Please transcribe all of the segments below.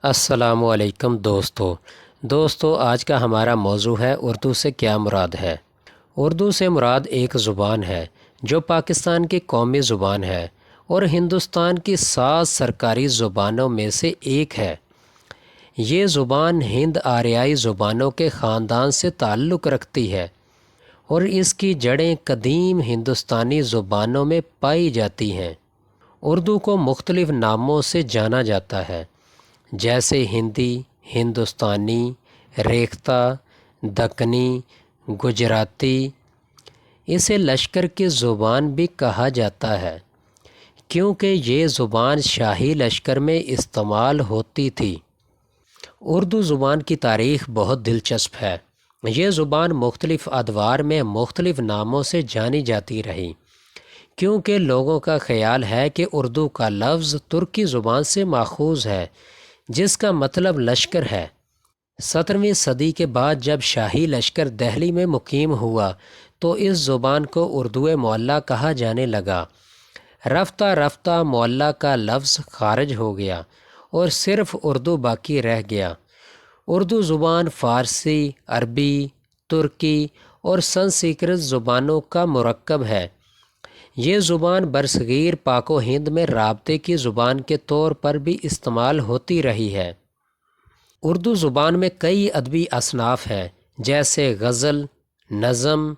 السلام علیکم دوستو آج کا ہمارا موضوع ہے اردو سے کیا مراد ہے۔ اردو سے مراد ایک زبان ہے جو پاکستان کی قومی زبان ہے اور ہندوستان کی 7 سرکاری زبانوں میں سے ایک ہے۔ یہ زبان ہند آریائی زبانوں کے خاندان سے تعلق رکھتی ہے اور اس کی جڑیں قدیم ہندوستانی زبانوں میں پائی جاتی ہیں۔ اردو کو مختلف ناموں سے جانا جاتا ہے، جیسے ہندی، ہندوستانی، ریختہ، دکنی، گجراتی۔ اسے لشکر کی زبان بھی کہا جاتا ہے کیونکہ یہ زبان شاہی لشکر میں استعمال ہوتی تھی۔ اردو زبان کی تاریخ بہت دلچسپ ہے۔ یہ زبان مختلف ادوار میں مختلف ناموں سے جانی جاتی رہی، کیونکہ لوگوں کا خیال ہے کہ اردو کا لفظ ترکی زبان سے ماخوذ ہے جس کا مطلب لشکر ہے۔ 17ویں صدی کے بعد جب شاہی لشکر دہلی میں مقیم ہوا تو اس زبان کو اردو معلیٰ کہا جانے لگا۔ رفتہ رفتہ معلیٰ کا لفظ خارج ہو گیا اور صرف اردو باقی رہ گیا۔ اردو زبان فارسی، عربی، ترکی اور سنسکرت زبانوں کا مرکب ہے۔ یہ زبان برصغیر پاک و ہند میں رابطے کی زبان کے طور پر بھی استعمال ہوتی رہی ہے۔ اردو زبان میں کئی ادبی اصناف ہیں جیسے غزل، نظم،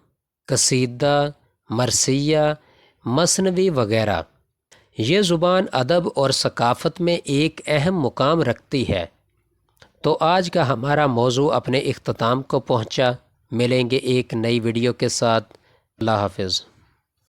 قصیدہ، مرثیہ، مثنوی وغیرہ۔ یہ زبان ادب اور ثقافت میں ایک اہم مقام رکھتی ہے۔ تو آج کا ہمارا موضوع اپنے اختتام کو پہنچا۔ ملیں گے ایک نئی ویڈیو کے ساتھ۔ اللہ حافظ۔